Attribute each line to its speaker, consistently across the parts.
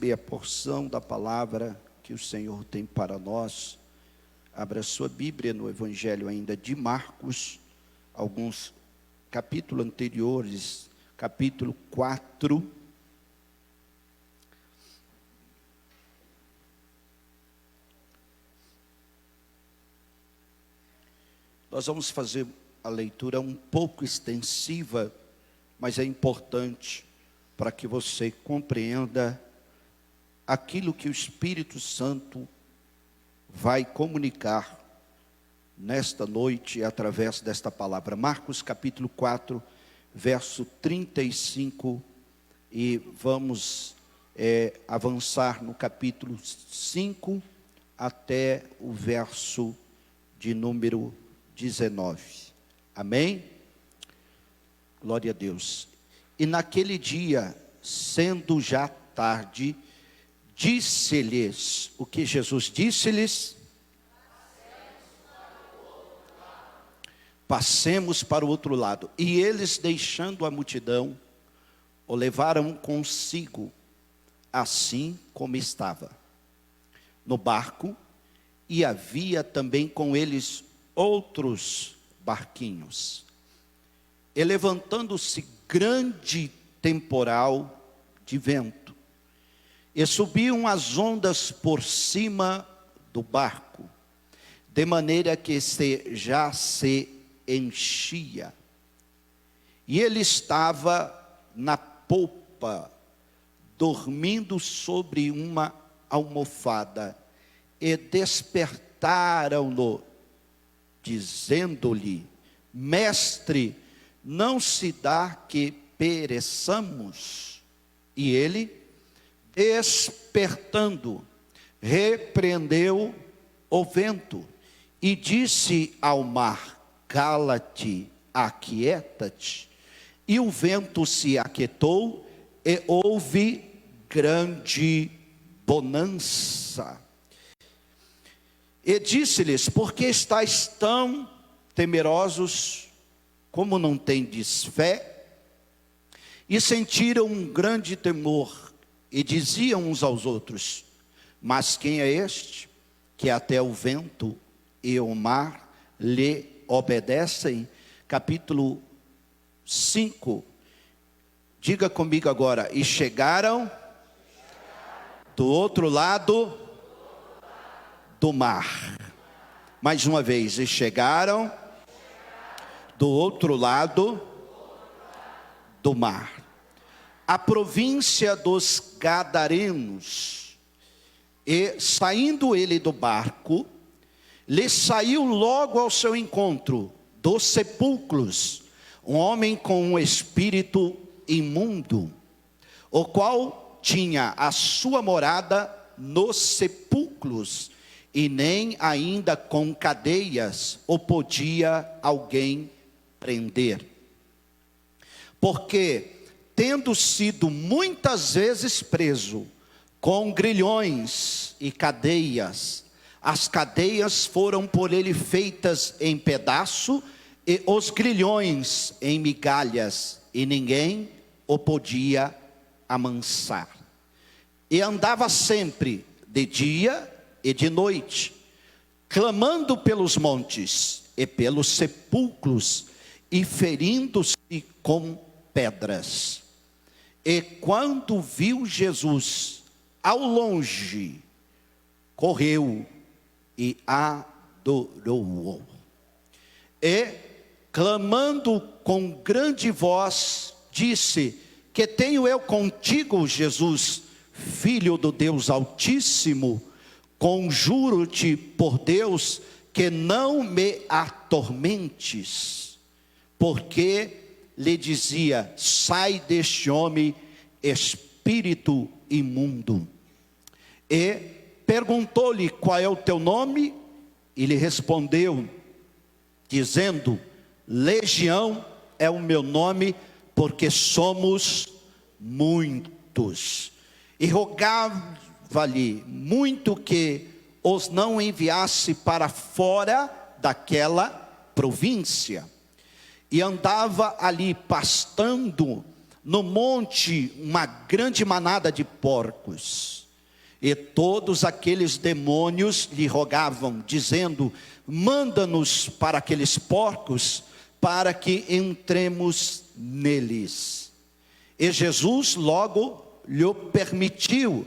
Speaker 1: E a porção da palavra que o Senhor tem para nós. Abra sua Bíblia no Evangelho ainda de Marcos, alguns capítulos anteriores, capítulo 4. Nós vamos fazer a leitura um pouco extensiva, mas é importante para que você compreenda aquilo que o Espírito Santo vai comunicar nesta noite através desta palavra. Marcos capítulo 4, verso 35, e vamos avançar no capítulo 5 até o verso de número 19. Amém? Glória a Deus. E naquele dia, sendo já tarde, disse-lhes, o que Jesus disse-lhes? Passemos para o outro lado. E eles, deixando a multidão, o levaram consigo, assim como estava, no barco, e havia também com eles outros barquinhos. E levantando-se grande temporal de vento, e subiam as ondas por cima do barco, de maneira que já se enchia. E ele estava na popa, dormindo sobre uma almofada, e despertaram-no, dizendo-lhe: Mestre, não se dá que pereçamos? E ele, despertando, repreendeu o vento e disse ao mar: Cala-te, aquieta-te. E o vento se aquietou e houve grande bonança. E disse-lhes: Por que estáis tão temerosos? Como não tendes fé? E sentiram um grande temor, e diziam uns aos outros: Mas quem é este, que até o vento e o mar lhe obedecem? Capítulo 5, diga comigo agora: E chegaram do outro lado do mar. Mais uma vez: E chegaram do outro lado do mar, a província dos Gadarenos. E saindo ele do barco, lhe saiu logo ao seu encontro dos sepulcros um homem com um espírito imundo, o qual tinha a sua morada nos sepulcros, e nem ainda com cadeias o podia alguém prender. Porque, tendo sido muitas vezes preso com grilhões e cadeias, as cadeias foram por ele feitas em pedaço, e os grilhões em migalhas, e ninguém o podia amansar. E andava sempre de dia e de noite, clamando pelos montes e pelos sepulcros, e ferindo-se com pedras. E quando viu Jesus ao longe, correu e adorou-o. E, clamando com grande voz, disse: Que tenho eu contigo, Jesus, Filho do Deus Altíssimo? Conjuro-te por Deus que não me atormentes. Porque lhe dizia: Sai deste homem, espírito imundo. E perguntou-lhe: Qual é o teu nome? E lhe respondeu, dizendo: Legião é o meu nome, porque somos muitos. E rogava-lhe muito que os não enviasse para fora daquela província. E andava ali pastando no monte uma grande manada de porcos. E todos aqueles demônios lhe rogavam, dizendo: manda-nos para aqueles porcos, para que entremos neles. E Jesus logo lhe permitiu,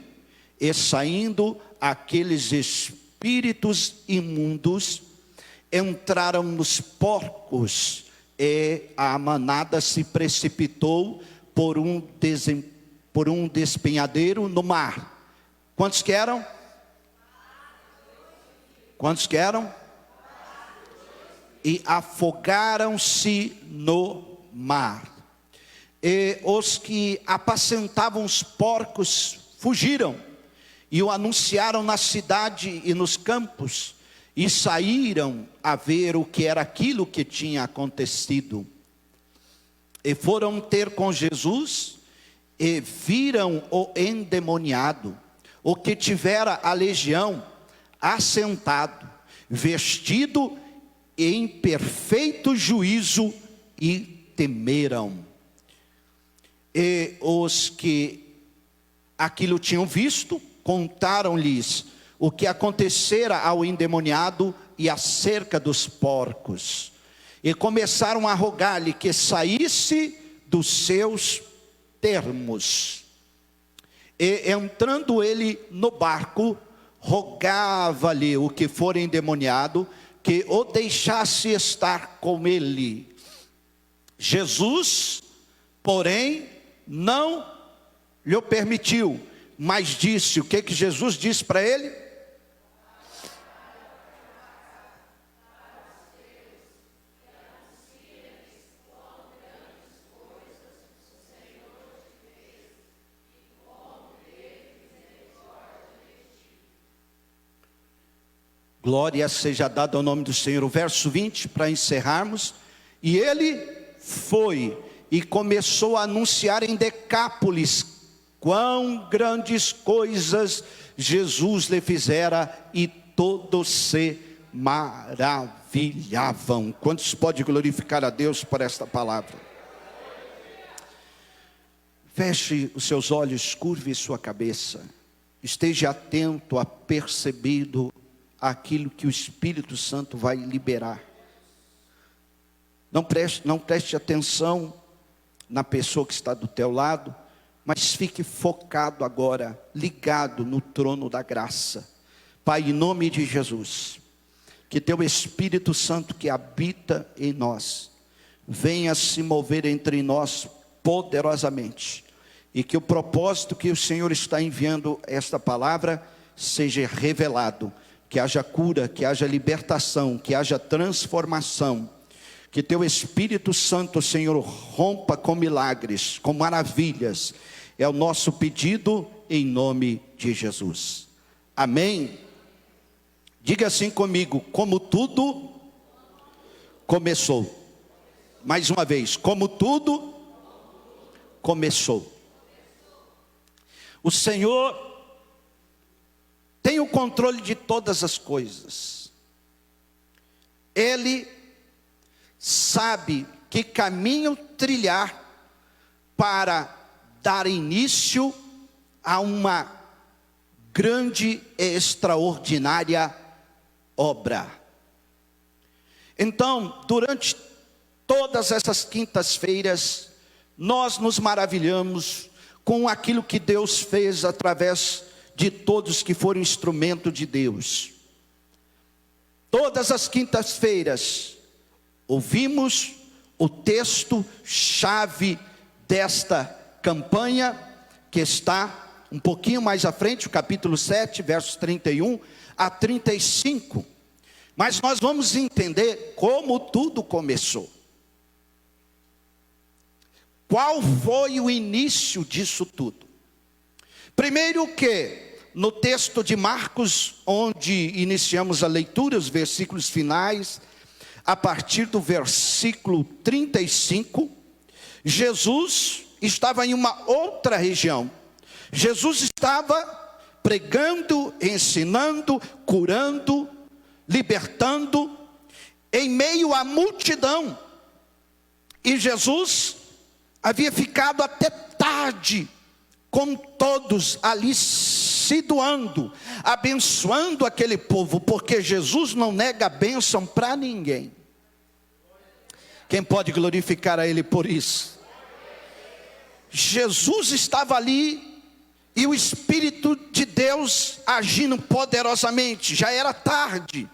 Speaker 1: e saindo aqueles espíritos imundos, entraram nos porcos, e a manada se precipitou por um despenhadeiro no mar. Quantos que eram? Quantos que eram? E afogaram-se no mar. E os que apacentavam os porcos fugiram, e o anunciaram na cidade e nos campos, e saíram a ver o que era aquilo que tinha acontecido. E foram ter com Jesus, e viram o endemoniado, o que tivera a legião, assentado, vestido em perfeito juízo, e temeram. E os que aquilo tinham visto, contaram-lhes o que acontecera ao endemoniado e acerca dos porcos. E começaram a rogar-lhe que saísse dos seus termos. E entrando ele no barco, rogava-lhe o que for endemoniado, que o deixasse estar com ele. Jesus, porém, não lhe permitiu, mas disse: o que Jesus disse para ele? Glória seja dada ao nome do Senhor. O verso 20, para encerrarmos. E ele foi e começou a anunciar em Decápolis quão grandes coisas Jesus lhe fizera, e todos se maravilhavam. Quantos podem glorificar a Deus por esta palavra? Feche os seus olhos, curve sua cabeça, esteja atento a perceber aquilo que o Espírito Santo vai liberar. Não preste atenção na pessoa que está do teu lado, mas fique focado agora, ligado no trono da graça. Pai, em nome de Jesus, que teu Espírito Santo que habita em nós, venha se mover entre nós poderosamente, e que o propósito que o Senhor está enviando esta palavra seja revelado. Que haja cura, que haja libertação, que haja transformação. Que teu Espírito Santo, Senhor, rompa com milagres, com maravilhas. É o nosso pedido em nome de Jesus. Amém? Diga assim comigo: como tudo começou. Mais uma vez: como tudo começou. O Senhor tem o controle de todas as coisas. Ele sabe que caminho trilhar para dar início a uma grande e extraordinária obra. Então, durante todas essas quintas-feiras, nós nos maravilhamos com aquilo que Deus fez através de todos que foram instrumento de Deus. Todas as quintas-feiras ouvimos o texto chave desta campanha, que está um pouquinho mais à frente, o capítulo 7, versos 31 a 35. Mas nós vamos entender como tudo começou. Qual foi o início disso tudo? Primeiro que, no texto de Marcos, onde iniciamos a leitura, os versículos finais, a partir do versículo 35, Jesus estava em uma outra região. Jesus estava pregando, ensinando, curando, libertando, em meio à multidão. E Jesus havia ficado até tarde com todos ali se doando, abençoando aquele povo, porque Jesus não nega a bênção para ninguém. Quem pode glorificar a Ele por isso? Jesus estava ali e o Espírito de Deus agindo poderosamente. Já era tarde.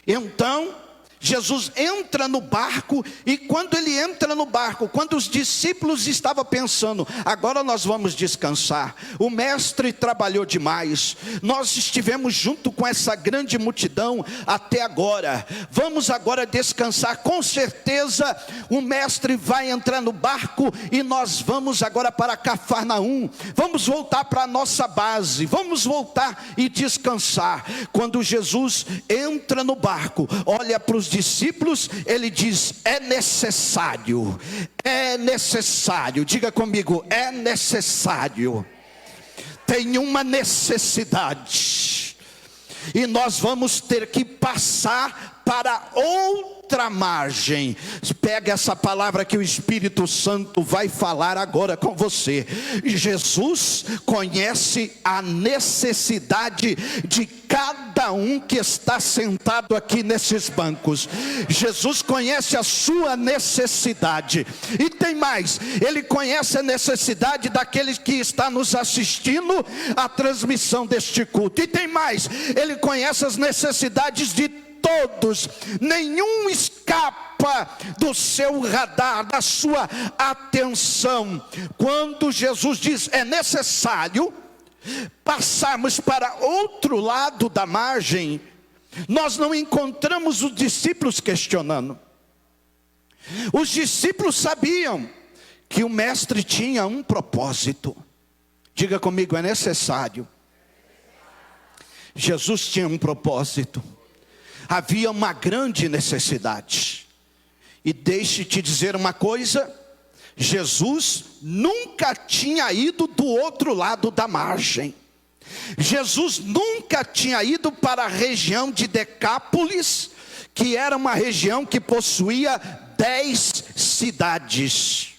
Speaker 1: Então Jesus entra no barco, e quando ele entra no barco, quando os discípulos estavam pensando, agora nós vamos descansar, o mestre trabalhou demais, nós estivemos junto com essa grande multidão até agora, vamos agora descansar, com certeza o mestre vai entrar no barco, e nós vamos agora para Cafarnaum, vamos voltar para a nossa base, vamos voltar e descansar. Quando Jesus entra no barco, olha para os discípulos, ele diz: é necessário, diga comigo, é necessário, tem uma necessidade, e nós vamos ter que passar para outra margem. Pega essa palavra que o Espírito Santo vai falar agora com você. Jesus conhece a necessidade de cada um que está sentado aqui nesses bancos. Jesus conhece a sua necessidade, e tem mais, Ele conhece a necessidade daqueles que está nos assistindo a transmissão deste culto, e tem mais, Ele conhece as necessidades de todos, nenhum escapa do seu radar, da sua atenção. Quando Jesus diz é necessário passarmos para outro lado da margem, nós não encontramos os discípulos questionando. Os discípulos sabiam que o mestre tinha um propósito. Diga comigo, é necessário. Jesus tinha um propósito. Havia uma grande necessidade. E deixe-te dizer uma coisa: Jesus nunca tinha ido do outro lado da margem. Jesus nunca tinha ido para a região de Decápolis, que era uma região que possuía 10 cidades.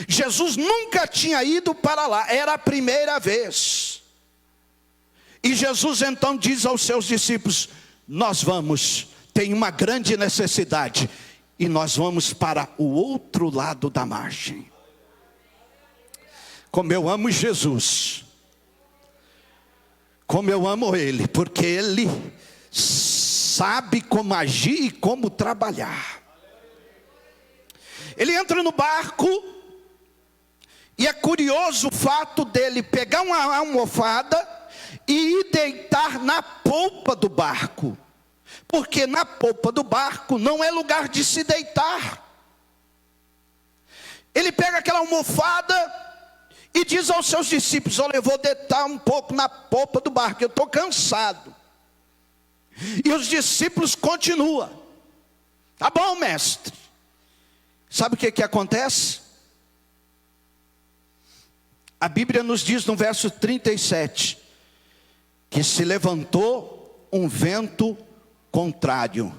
Speaker 1: Jesus nunca tinha ido para lá, era a primeira vez. E Jesus então diz aos seus discípulos: nós vamos, tem uma grande necessidade, e nós vamos para o outro lado da margem. Como eu amo Jesus, como eu amo Ele, porque Ele sabe como agir e como trabalhar. Ele entra no barco, e é curioso o fato dele pegar uma almofada e ir deitar na polpa do barco, porque na polpa do barco não é lugar de se deitar. Ele pega aquela almofada e diz aos seus discípulos: olha, eu vou deitar um pouco na polpa do barco, eu estou cansado. E os discípulos continuam: tá bom, mestre. Sabe o que acontece? A Bíblia nos diz no verso 37, que se levantou um vento contrário.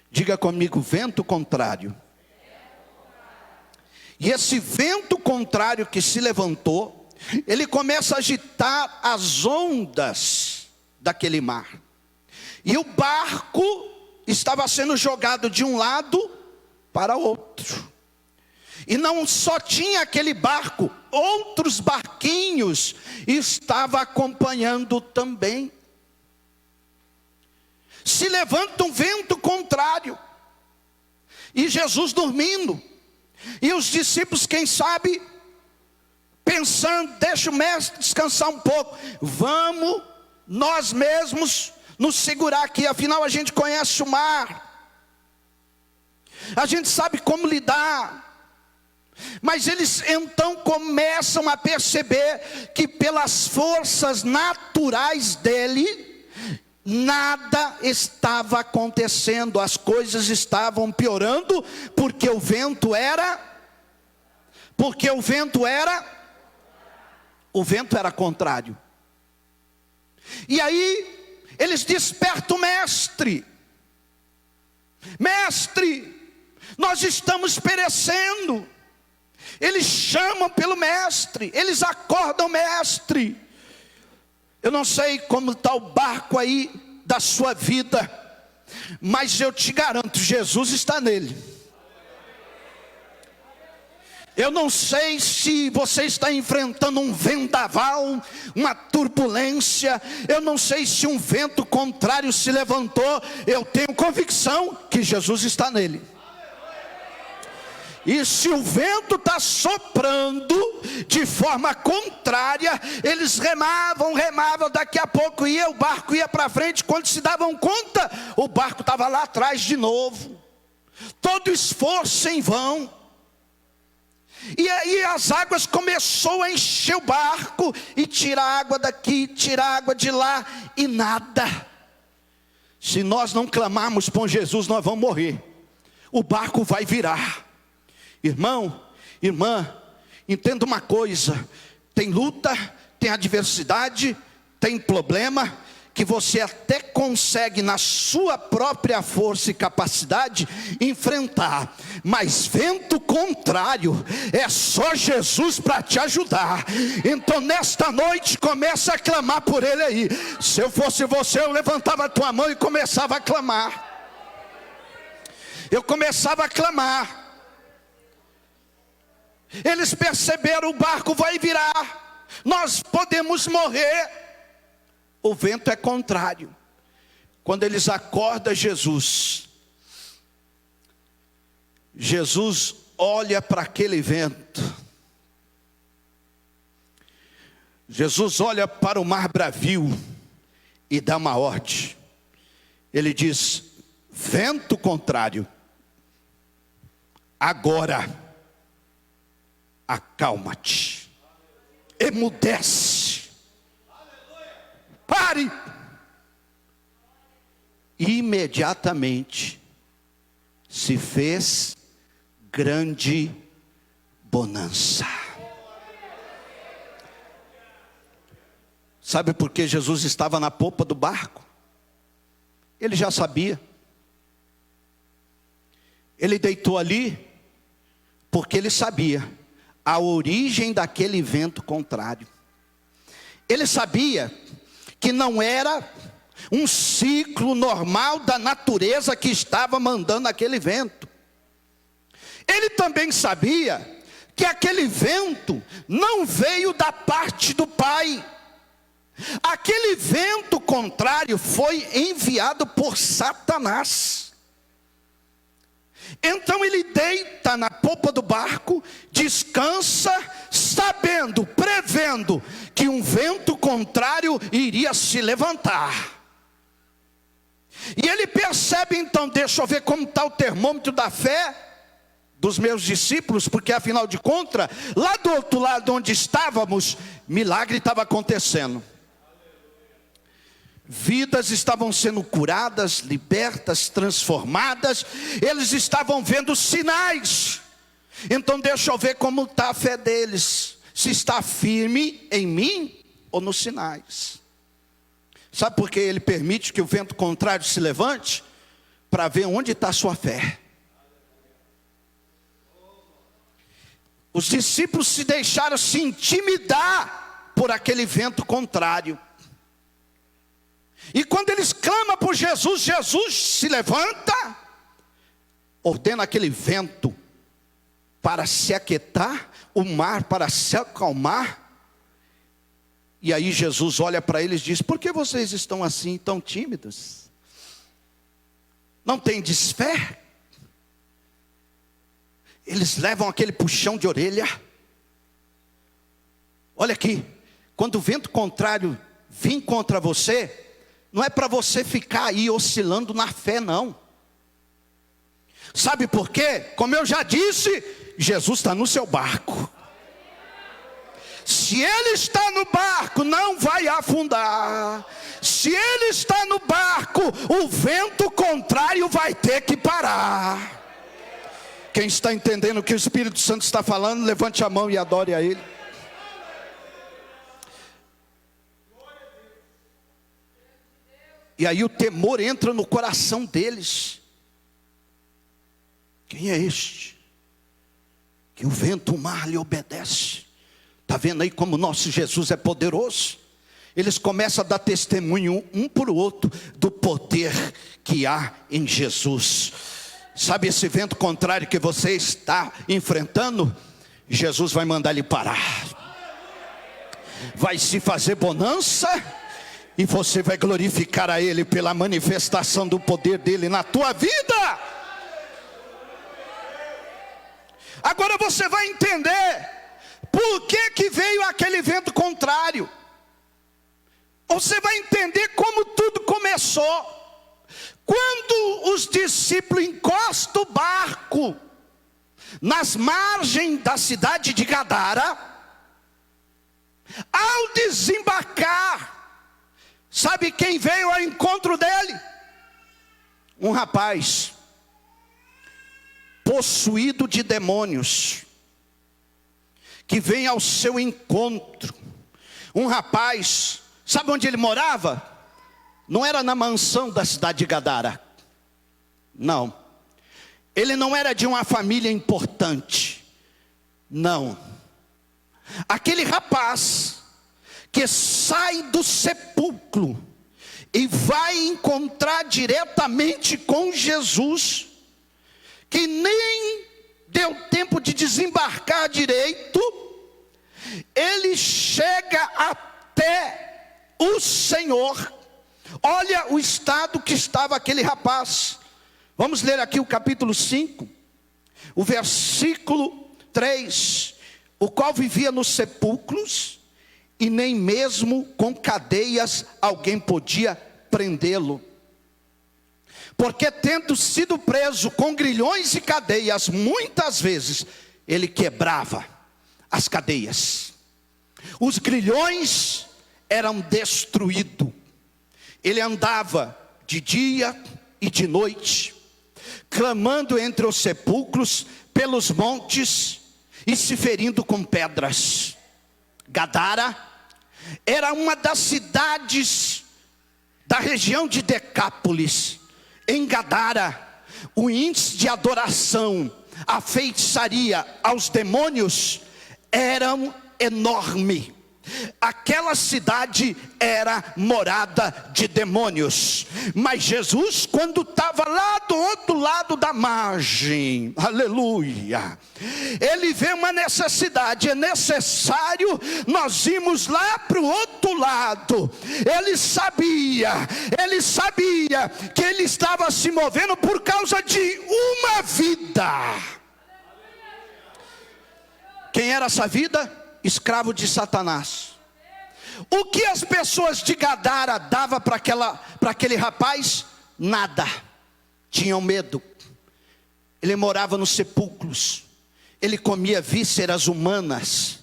Speaker 1: Diga comigo, vento contrário. E esse vento contrário que se levantou, ele começa a agitar as ondas daquele mar. E o barco estava sendo jogado de um lado para outro. E não só tinha aquele barco, outros barquinhos estavam acompanhando também. Se levanta um vento contrário, e Jesus dormindo, e os discípulos, quem sabe, pensando: deixa o mestre descansar um pouco, vamos nós mesmos nos segurar aqui, afinal a gente conhece o mar, a gente sabe como lidar. Mas eles então começam a perceber que pelas forças naturais dele, nada estava acontecendo, as coisas estavam piorando, porque o vento era contrário. E aí eles despertam o mestre: mestre, nós estamos perecendo. Eles chamam pelo mestre, eles acordam o mestre. Eu não sei como está o barco aí da sua vida, mas eu te garanto, Jesus está nele. Eu não sei se você está enfrentando um vendaval, uma turbulência. Eu não sei se um vento contrário se levantou. Eu tenho convicção que Jesus está nele. E se o vento está soprando de forma contrária, eles remavam, daqui a pouco o barco ia para frente. Quando se davam conta, o barco estava lá atrás de novo. Todo esforço em vão. E aí as águas começou a encher o barco, e tirar água daqui, tirar água de lá, e nada. Se nós não clamarmos por Jesus, nós vamos morrer. O barco vai virar. Irmão, irmã, entenda uma coisa: tem luta, tem adversidade, tem problema, que você até consegue na sua própria força e capacidade enfrentar, mas vento contrário, é só Jesus para te ajudar. Então nesta noite começa a clamar por ele aí. Se eu fosse você, eu levantava a tua mão e começava a clamar. Eu começava a clamar. Eles perceberam: o barco vai virar, nós podemos morrer. O vento é contrário. Quando eles acordam Jesus, Jesus olha para aquele vento. Jesus olha para o mar bravio e dá uma ordem. Ele diz: vento contrário, agora acalma-te, emudece, pare. Imediatamente se fez grande bonança. Sabe por que Jesus estava na popa do barco? Ele já sabia. Ele deitou ali porque ele sabia a origem daquele vento contrário. Ele sabia que não era um ciclo normal da natureza que estava mandando aquele vento. Ele também sabia que aquele vento não veio da parte do Pai. Aquele vento contrário foi enviado por Satanás. Então ele deita na popa do barco, descansa, sabendo, prevendo que um vento contrário iria se levantar. E ele percebe então: deixa eu ver como está o termômetro da fé dos meus discípulos, porque afinal de contas, lá do outro lado onde estávamos, milagre estava acontecendo. Vidas estavam sendo curadas, libertas, transformadas. Eles estavam vendo sinais. Então deixa eu ver como está a fé deles, se está firme em mim ou nos sinais. Sabe por que ele permite que o vento contrário se levante? Para ver onde está a sua fé. Os discípulos se deixaram se intimidar por aquele vento contrário. E quando eles clamam por Jesus, Jesus se levanta, ordena aquele vento para se aquietar, o mar para se acalmar. E aí Jesus olha para eles e diz: por que vocês estão assim tão tímidos? Não tem desfé? Eles levam aquele puxão de orelha. Olha aqui, quando o vento contrário vir contra você, não é para você ficar aí oscilando na fé, não. Sabe por quê? Como eu já disse, Jesus está no seu barco. Se ele está no barco, não vai afundar. Se ele está no barco, o vento contrário vai ter que parar. Quem está entendendo o que o Espírito Santo está falando, levante a mão e adore a Ele. E aí o temor entra no coração deles. Quem é este? que o vento, o mar lhe obedece. Está vendo aí como o nosso Jesus é poderoso? Eles começam a dar testemunho um para o outro do poder que há em Jesus. Sabe esse vento contrário que você está enfrentando? Jesus vai mandar ele parar. Vai se fazer bonança e você vai glorificar a Ele pela manifestação do poder dele na tua vida. Agora você vai entender por que veio aquele vento contrário. Você vai entender como tudo começou. Quando os discípulos encostam o barco nas margens da cidade de Gadara, ao desembarcar, sabe quem veio ao encontro dele? Um rapaz possuído de demônios, que vem ao seu encontro. Um rapaz, sabe onde ele morava? Não era na mansão da cidade de Gadara. Não. Ele não era de uma família importante. Não. Aquele rapaz que sai do sepulcro e vai encontrar diretamente com Jesus, que nem deu tempo de desembarcar direito, ele chega até o Senhor. Olha o estado que estava aquele rapaz. Vamos ler aqui o capítulo 5, o versículo 3. O qual vivia nos sepulcros, e nem mesmo com cadeias alguém podia prendê-lo. Porque tendo sido preso com grilhões e cadeias, muitas vezes ele quebrava as cadeias. Os grilhões eram destruídos. Ele andava de dia e de noite, clamando entre os sepulcros, pelos montes, e se ferindo com pedras. Gadara era uma das cidades da região de Decápolis. Em Gadara, o índice de adoração à feitiçaria, aos demônios, era enorme. Aquela cidade era morada de demônios. Mas Jesus, quando estava lá do outro lado da margem, aleluia, ele vê uma necessidade, é necessário nós irmos lá para o outro lado. Ele sabia que ele estava se movendo por causa de uma vida. Quem era essa vida? Escravo de Satanás. O que as pessoas de Gadara davam para aquele rapaz? Nada. Tinham medo. Ele morava nos sepulcros. Ele comia vísceras humanas.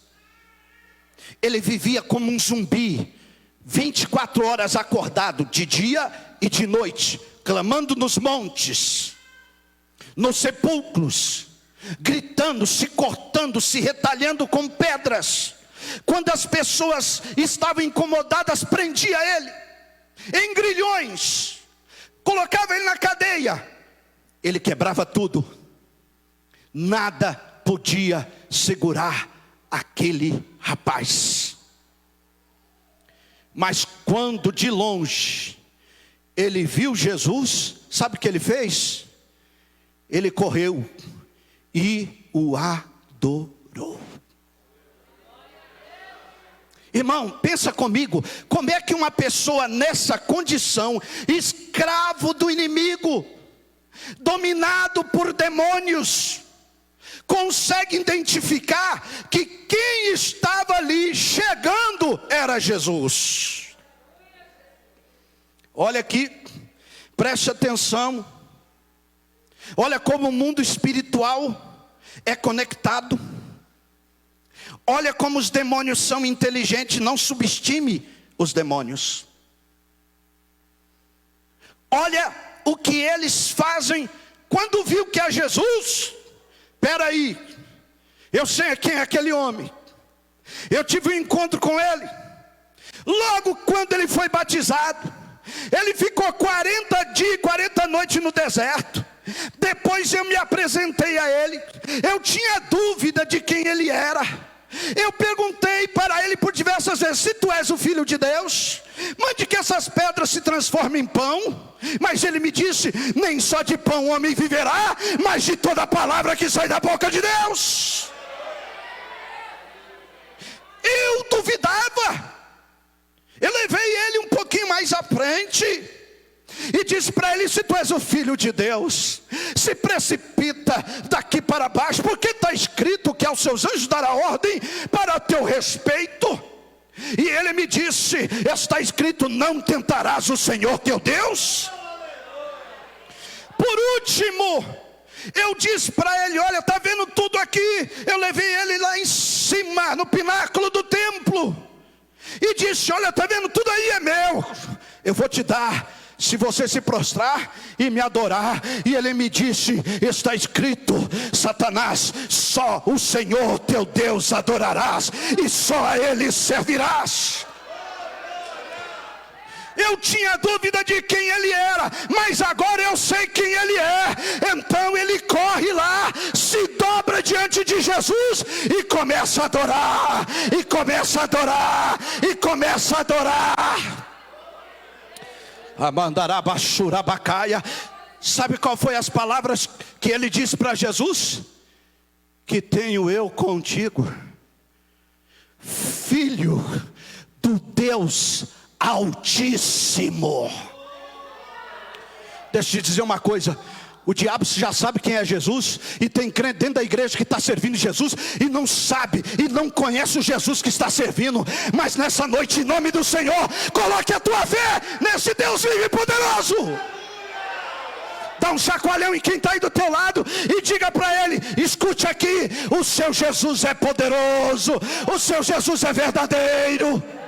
Speaker 1: Ele vivia como um zumbi, 24 horas acordado, de dia e de noite, clamando nos montes, nos sepulcros, gritando, se cortando, se retalhando com pedras. Quando as pessoas estavam incomodadas, prendia ele em grilhões, colocava ele na cadeia. Ele quebrava tudo. Nada podia segurar aquele rapaz. Mas quando de longe ele viu Jesus, sabe o que ele fez? Ele correu e o adorou. Irmão, pensa comigo, como é que uma pessoa nessa condição, escravo do inimigo, dominado por demônios, consegue identificar que quem estava ali chegando era Jesus? Olha aqui, preste atenção. Olha como o mundo espiritual é conectado. Olha como os demônios são inteligentes. Não subestime os demônios. Olha o que eles fazem quando viu que é Jesus. Espera aí, eu sei quem é aquele homem. Eu tive um encontro com ele. Logo quando ele foi batizado, ele ficou 40 dias, 40 noites no deserto. Depois eu me apresentei a ele. Eu tinha dúvida de quem ele era. Eu perguntei para ele por diversas vezes: se tu és o Filho de Deus, mande que essas pedras se transformem em pão. Mas ele me disse: nem só de pão o homem viverá, mas de toda palavra que sai da boca de Deus. Eu duvidava. Eu levei ele um pouquinho mais à frente e disse para ele: se tu és o Filho de Deus, se precipita daqui para baixo, porque está escrito que aos seus anjos dará ordem para teu respeito. E ele me disse: está escrito, não tentarás o Senhor teu Deus. Por último, eu disse para ele: olha, está vendo tudo aqui? Eu levei ele lá em cima, no pináculo do templo, e disse: olha, está vendo tudo aí, é meu. Eu vou te dar, se você se prostrar e me adorar. E ele me disse: está escrito, Satanás, só o Senhor teu Deus adorarás, e só a Ele servirás. Eu tinha dúvida de quem ele era, mas agora eu sei quem ele é. Então ele corre lá, se dobra diante de Jesus e começa a adorar, e começa a adorar, e começa a adorar. Amandarabachurabacaia. Sabe qual foi as palavras que ele disse para Jesus? Que tenho eu contigo, Filho do Deus Altíssimo. Deixa eu te dizer uma coisa: o diabo já sabe quem é Jesus, e tem crente dentro da igreja que está servindo Jesus e não sabe, e não conhece o Jesus que está servindo. Mas nessa noite, em nome do Senhor, coloque a tua fé nesse Deus vivo e poderoso. Dá um chacoalhão em quem está aí do teu lado e diga para ele: escute aqui, o seu Jesus é poderoso, o seu Jesus é verdadeiro.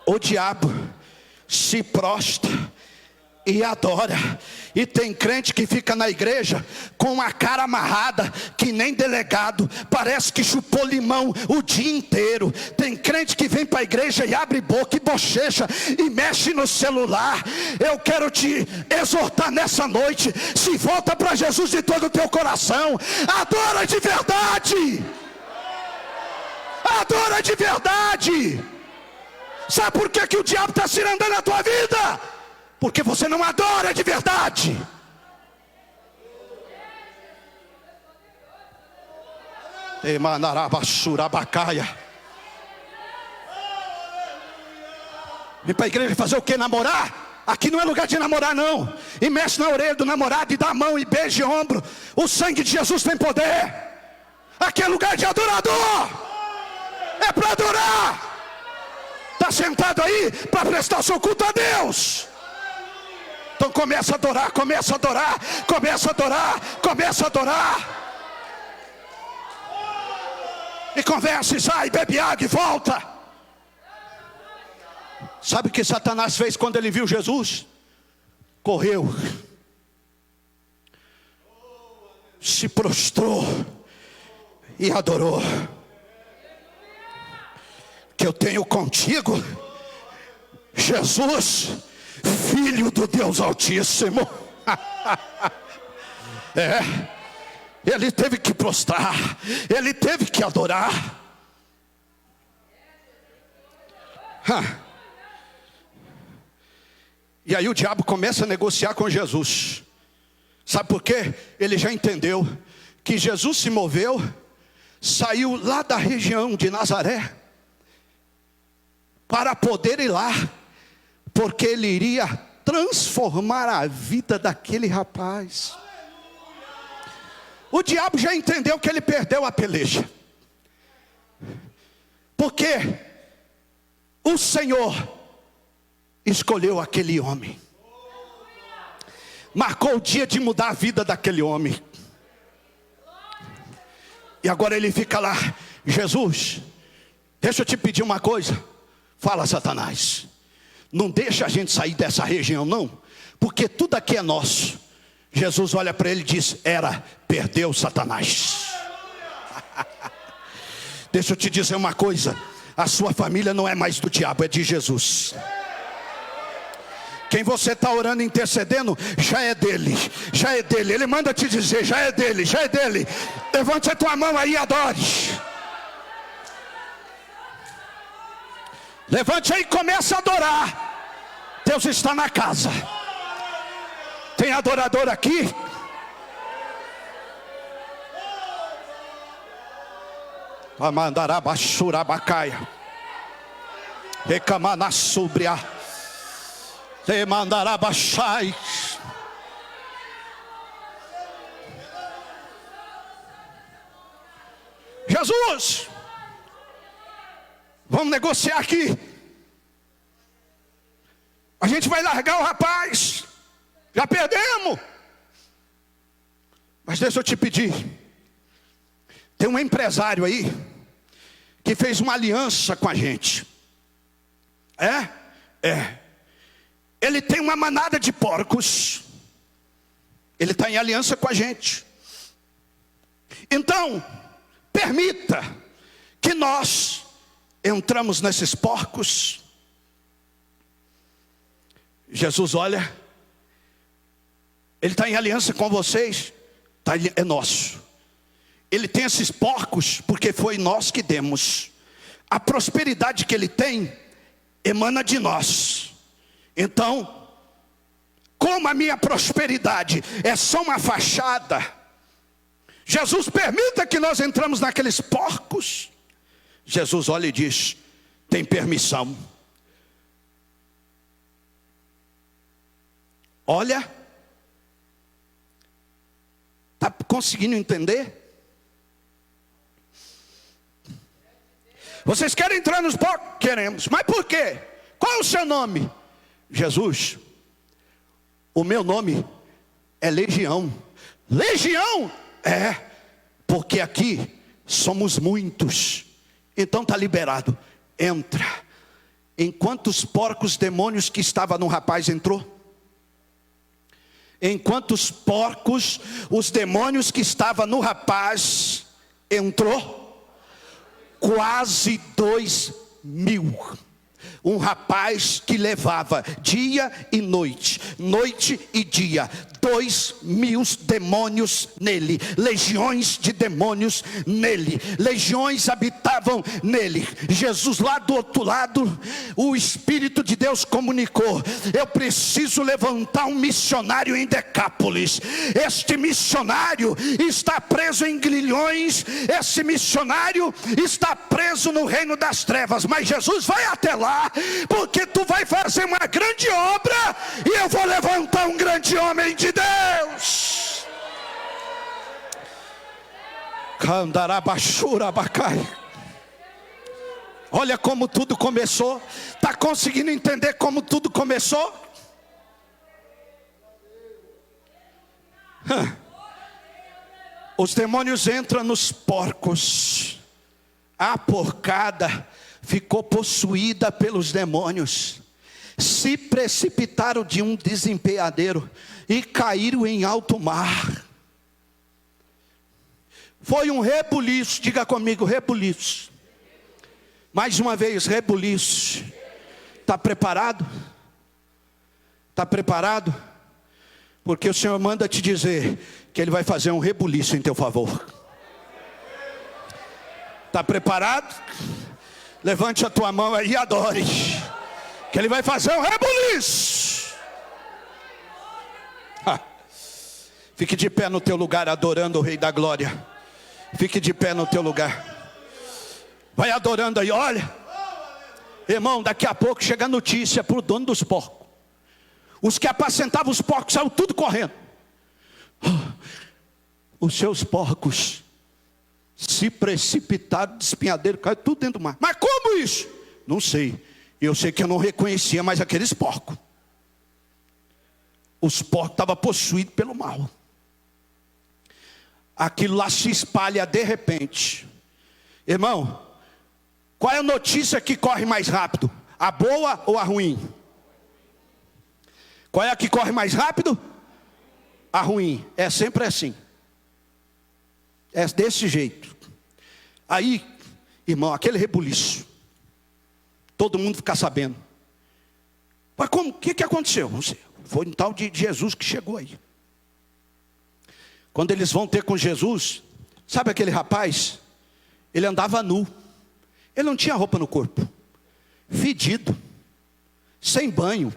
Speaker 1: O diabo se prostra e adora. E tem crente que fica na igreja com a cara amarrada, que nem delegado, parece que chupou limão o dia inteiro. Tem crente que vem para a igreja e abre boca e bochecha e mexe no celular. Eu quero te exortar nessa noite: se volta para Jesus de todo o teu coração, adora de verdade, adora de verdade. Sabe por que o diabo está cirandando a tua vida? Porque você não adora de verdade. Vem para a igreja fazer o que? Namorar? Aqui não é lugar de namorar, não. E mexe na orelha do namorado e dá a mão e beija o ombro. O sangue de Jesus tem poder. Aqui é lugar de adorador. É para adorar. Está sentado aí para prestar o seu culto a Deus. Então começa a adorar, começa a adorar, começa a adorar, começa a adorar. E conversa e sai, bebe água e volta. Sabe o que Satanás fez quando ele viu Jesus? Correu, se prostrou e adorou. Que eu tenho contigo, Jesus, Filho do Deus Altíssimo. Ele teve que prostrar, ele teve que adorar. E aí o diabo começa a negociar com Jesus. Sabe por quê? Ele já entendeu que Jesus se moveu, saiu lá da região de Nazaré para poder ir lá, porque ele iria transformar a vida daquele rapaz. O diabo já entendeu que ele perdeu a peleja, porque o Senhor escolheu aquele homem, marcou o dia de mudar a vida daquele homem. E agora ele fica lá: Jesus, deixa eu te pedir uma coisa. Fala, Satanás, não deixa a gente sair dessa região não, porque tudo aqui é nosso. Jesus olha para ele e diz: perdeu, Satanás. Deixa eu te dizer uma coisa: a sua família não é mais do diabo, é de Jesus. Quem você está orando, intercedendo, já é dele, já é dele. Ele manda te dizer, já é dele, já é dele. Levante a tua mão aí e adore. Levante aí e comece a adorar. Deus está na casa. Tem adorador aqui? Amandarabachurabacaia. Recamanassubria. Demandarabachai. Jesus, vamos negociar aqui. A gente vai largar o rapaz. Já perdemos. Mas deixa eu te pedir. Tem um empresário aí que fez uma aliança com a gente. Ele tem uma manada de porcos. Ele está em aliança com a gente. Então, permita que nós entramos nesses porcos. Jesus olha. Ele está em aliança com vocês. É nosso. Ele tem esses porcos porque foi nós que demos. A prosperidade que ele tem emana de nós. Então, como a minha prosperidade é só uma fachada, Jesus permita que nós entramos naqueles porcos. Jesus olha e diz: tem permissão. Olha, está conseguindo entender? Vocês querem entrar nos porcos? Queremos. Mas por quê? Qual é o seu nome? Jesus. O meu nome é Legião. Legião? É, porque aqui somos muitos. Então está liberado. Entra. Em quantos porcos demônios que estava no rapaz entrou? Em quantos porcos os demônios que estavam no rapaz entrou? Quase 2.000. Um rapaz que levava dia e noite, noite e dia, 2.000 demônios nele, legiões de demônios nele, legiões habitavam nele. Jesus lá do outro lado, o Espírito de Deus comunicou: eu preciso levantar um missionário em Decápolis. Este missionário está preso em grilhões, esse missionário está preso no reino das trevas, mas Jesus vai até lá, porque tu vai fazer uma grande obra, e eu vou levantar um grande homem de Deus. Olha como tudo começou. Está conseguindo entender como tudo começou? Os demônios entram nos porcos. A porcada ficou possuída pelos demônios. Se precipitaram de um desempeadeiro e caíram em alto mar. Foi um rebuliço. Diga comigo, rebuliço. Mais uma vez, rebuliço. Está preparado? Está preparado? Porque o Senhor manda te dizer que Ele vai fazer um rebuliço em teu favor. Está preparado? Levante a tua mão aí e adore. Que Ele vai fazer um rebuliço. Fique de pé no teu lugar, adorando o Rei da Glória. Fique de pé no teu lugar. Vai adorando aí, olha. Irmão, daqui a pouco chega a notícia para o dono dos porcos. Os que apacentavam os porcos saíram tudo correndo. Os seus porcos se precipitaram de espinhadeiro, caiu tudo dentro do mar. Mas como isso? Não sei. Eu sei que eu não reconhecia mais aqueles porcos. Os porcos estavam possuídos pelo mal. Aquilo lá se espalha de repente. Irmão, qual é a notícia que corre mais rápido? A boa ou a ruim? Qual é a que corre mais rápido? A ruim. É sempre assim. É desse jeito. Aí, irmão, aquele rebuliço. Todo mundo fica sabendo. Mas como? O que aconteceu? Não sei. Foi um tal de Jesus que chegou aí. Quando eles vão ter com Jesus, sabe aquele rapaz? Ele andava nu. Ele não tinha roupa no corpo. Fedido. Sem banho.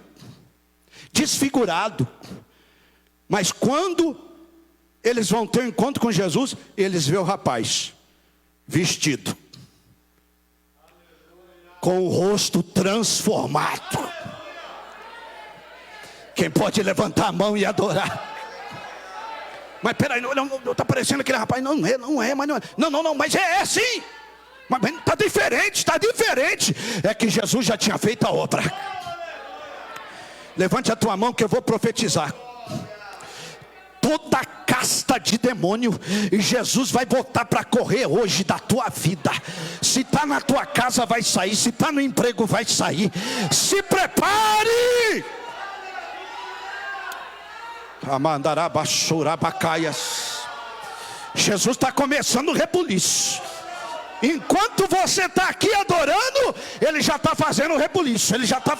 Speaker 1: Desfigurado. Mas quando eles vão ter um encontro com Jesus, eles vê o rapaz vestido, com o rosto transformado. Quem pode levantar a mão e adorar? Mas peraí, não está parecendo aquele rapaz. Não é, mas não é. Não, mas é sim. Mas está diferente. É que Jesus já tinha feito a obra. Levante a tua mão que eu vou profetizar. Toda casta de demônio, e Jesus vai botar para correr hoje da tua vida. Se está na tua casa vai sair, se está no emprego vai sair. Se prepare. Jesus está começando o rebuliço. Enquanto você está aqui adorando, Ele já está fazendo o rebuliço. Ele já está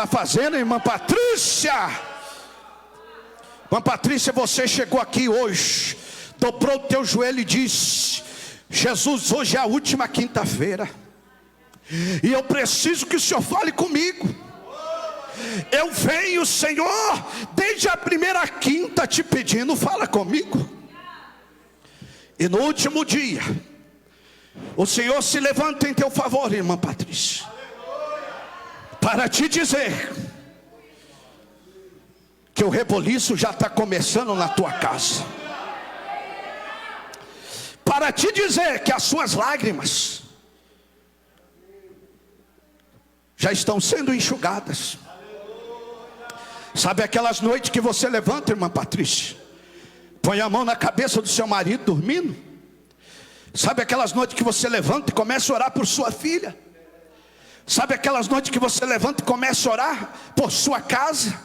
Speaker 1: fazendo, irmã Patrícia. Irmã Patrícia, você chegou aqui hoje, dobrou o teu joelho e disse: Jesus, hoje é a última quinta-feira, e eu preciso que o Senhor fale comigo. Eu venho, Senhor, desde a primeira quinta te pedindo, fala comigo. E no último dia, o Senhor se levanta em teu favor, irmã Patrícia, para te dizer que o reboliço já está começando na tua casa. Para te dizer que as suas lágrimas já estão sendo enxugadas. Sabe aquelas noites que você levanta, irmã Patrícia, põe a mão na cabeça do seu marido dormindo? Sabe aquelas noites que você levanta e começa a orar por sua filha? Sabe aquelas noites que você levanta e começa a orar por sua casa?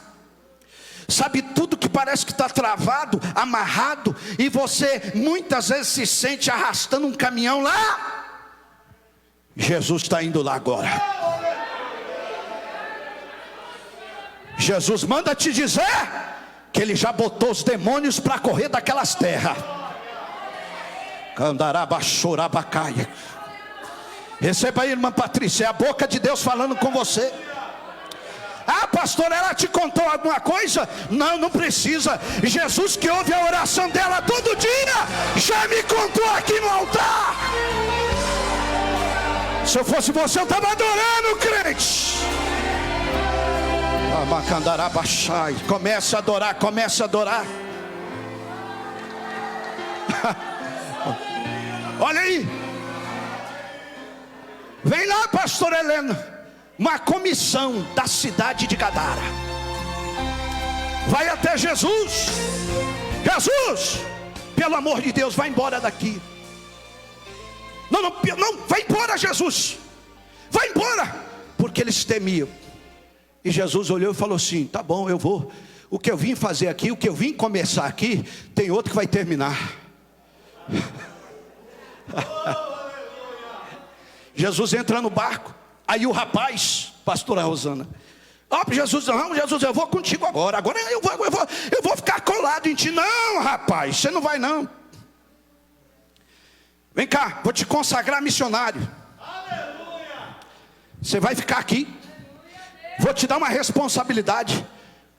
Speaker 1: Sabe tudo que parece que está travado, amarrado, e você muitas vezes se sente arrastando um caminhão lá? Jesus está indo lá agora. Jesus manda te dizer que Ele já botou os demônios para correr daquelas terras. Candarabachurabacaia. Receba aí, irmã Patrícia, é a boca de Deus falando com você. Ah, pastor, ela te contou alguma coisa? Não precisa. Jesus, que ouve a oração dela todo dia, já me contou aqui no altar. Se eu fosse você, eu estava adorando, crente. Começa a adorar. Olha aí. Vem lá, pastor Helena. Uma comissão da cidade de Gadara vai até Jesus. Jesus, pelo amor de Deus, vai embora daqui. Não, vai embora, Jesus. Vai embora. Porque eles temiam. E Jesus olhou e falou assim: tá bom, eu vou. O que eu vim fazer aqui, o que eu vim começar aqui, tem outro que vai terminar. Jesus entra no barco. Aí o rapaz, pastora Rosana: Jesus, eu vou contigo agora eu vou ficar colado em ti. Não, rapaz, você não vai não. Vem cá, vou te consagrar missionário. Você vai ficar aqui. Vou te dar uma responsabilidade.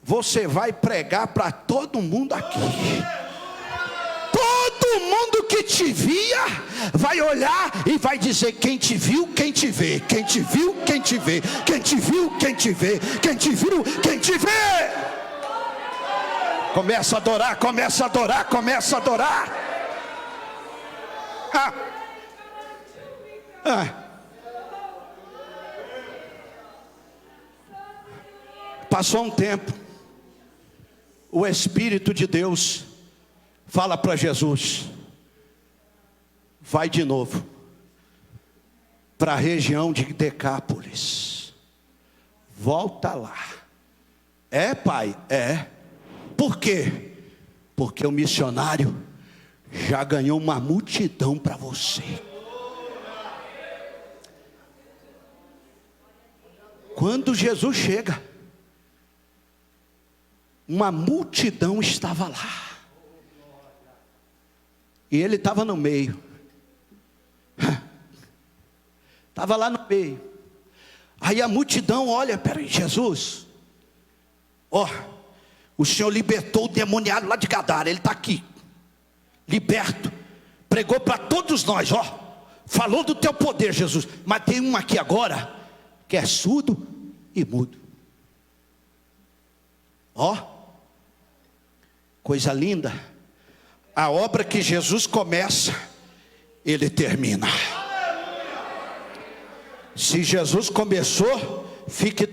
Speaker 1: Você vai pregar para todo mundo aqui. Todo mundo que te via vai olhar e vai dizer: quem te viu, quem te vê. Quem te viu, quem te vê. Quem te viu, quem te vê. Quem te viu, quem te vê. Começa a adorar, começa a adorar, começa a adorar. Passou um tempo. O Espírito de Deus fala para Jesus: vai de novo para a região de Decápolis. Volta lá. É, pai? É. Por quê? Porque o missionário já ganhou uma multidão para você. Quando Jesus chega, uma multidão estava lá. E ele estava no meio. Estava lá no meio. Aí a multidão olha, peraí, Jesus, ó, o Senhor libertou o demoniado lá de Gadara, ele está aqui, liberto, pregou para todos nós, ó, falou do teu poder, Jesus, mas tem um aqui agora, que é surdo e mudo. Ó, coisa linda, a obra que Jesus começa, ele termina. Se Jesus começou, fique